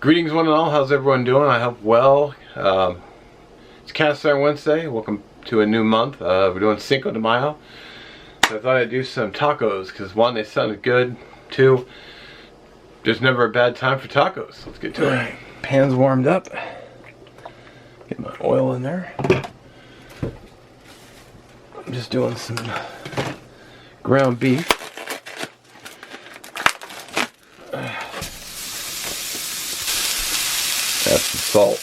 Greetings one and all, how's everyone doing? I hope well. It's Cast Iron Wednesday, welcome to a new month. We're doing Cinco de Mayo. So I thought I'd do some tacos, because one, they sounded good. Two, there's never a bad time for tacos. Let's get to it. Alright, pan's warmed up. Get my oil in there. I'm just doing some ground beef. Add some salt.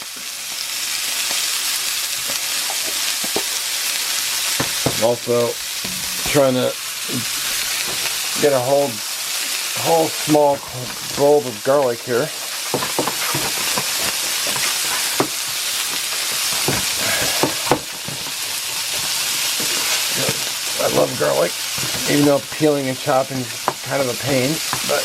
I'm also trying to get a whole small bulb of garlic here. I love garlic, even though peeling and chopping is kind of a pain, but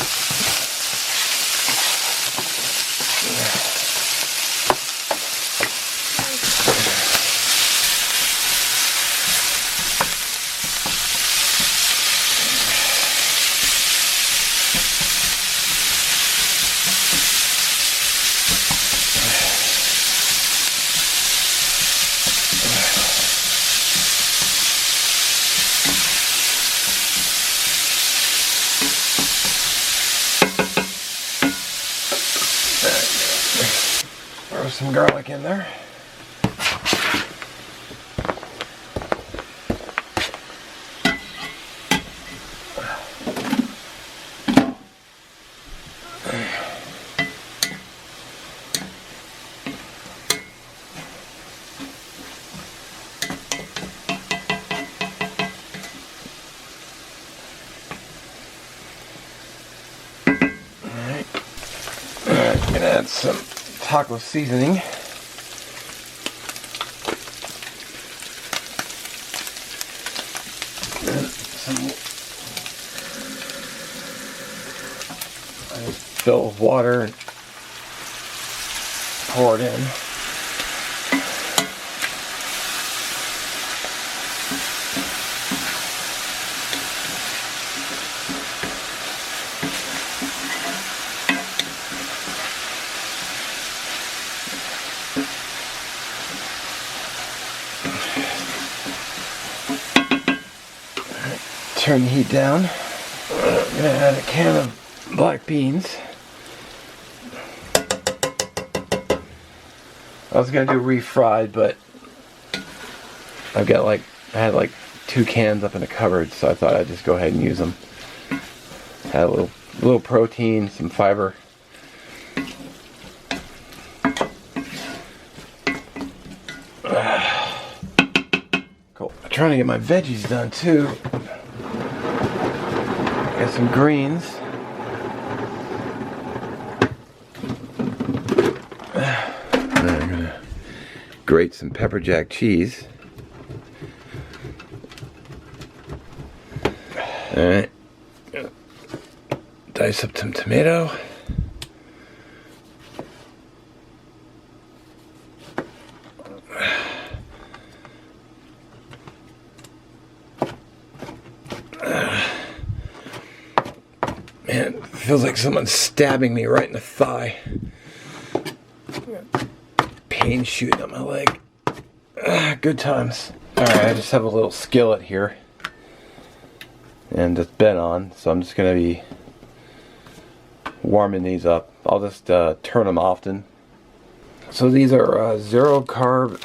throw some garlic in there. Alright, gonna add some taco seasoning. And I fill with water and pour it in. Turn the heat down. I'm gonna add a can of black beans. I was gonna do refried, but I had like 2 cans up in the cupboard, so I thought I'd just go ahead and use them. Add a little protein, some fiber. Cool. I'm trying to get my veggies done too. Got some greens. And I'm gonna grate some pepper jack cheese. Alright. Dice up some tomato. Man, it feels like someone's stabbing me right in the thigh. Pain shooting up my leg. Good times. Alright, I just have a little skillet here. And it's been on, so I'm just going to be warming these up. I'll just turn them often. So these are zero carb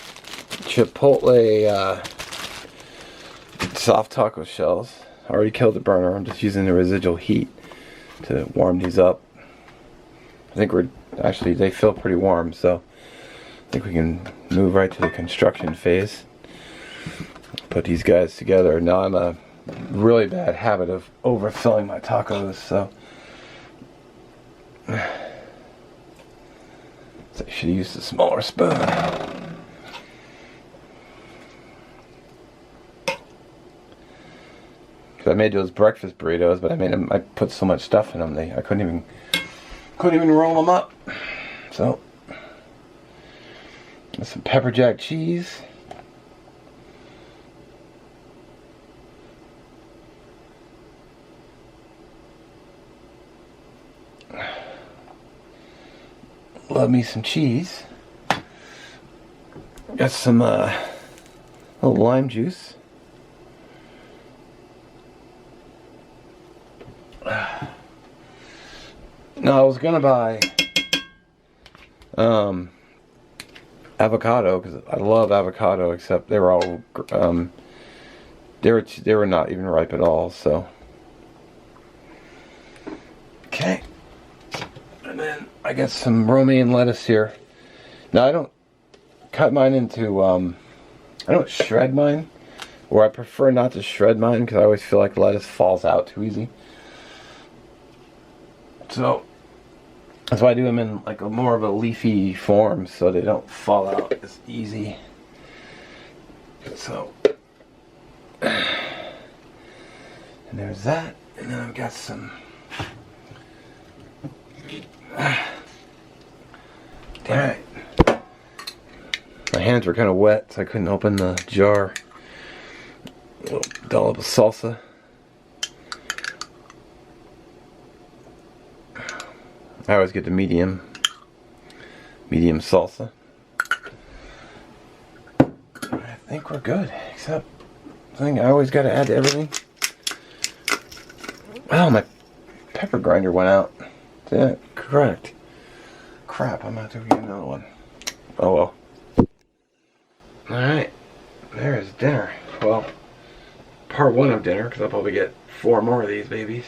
Chipotle soft taco shells. I already killed the burner. I'm just using the residual heat to warm these up. I think they feel pretty warm, so I think we can move right to the construction phase. Put these guys together. Now I'm a really bad habit of overfilling my tacos, so I should use the smaller spoon. I made those breakfast burritos, but I put so much stuff in them, I couldn't even roll them up. So, some pepper jack cheese. love me some cheese. Got some little lime juice. No, I was gonna buy avocado because I love avocado, except they were all they were not even ripe at all. So okay, and then I got some romaine lettuce here. Now I don't cut mine into I don't shred mine, or I prefer not to shred mine because I always feel like lettuce falls out too easy. So that's why I do them in like a more of a leafy form so they don't fall out as easy. So, and there's that, and then I've got some. Damn it. My hands were kind of wet, so I couldn't open the jar. A little dollop of salsa. I always get the medium salsa. I think we're good, except I think I always got to add to everything. Oh, my pepper grinder went out. Yeah, correct. Crap, I'm going to have to get another one. Oh well. Alright, there's dinner. Well, part one of dinner, because I'll probably get 4 more of these babies.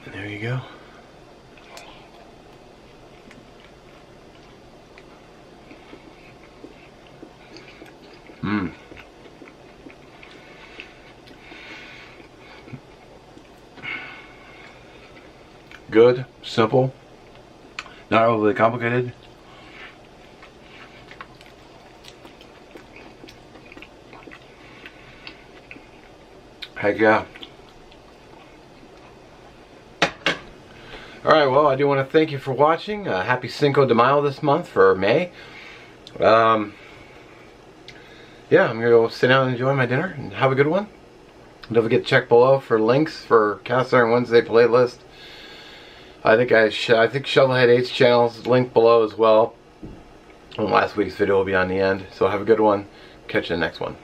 And there you go. Good, simple, not overly complicated. Heck yeah. Alright, well, I do want to thank you for watching. Happy Cinco de Mayo this month for May. Yeah, I'm going to go sit down and enjoy my dinner and have a good one. Don't forget to check below for links for Cast Iron Wednesday playlist. I think Shovelhead 8's channel is linked below as well. And last week's video will be on the end. So have a good one. Catch you in the next one.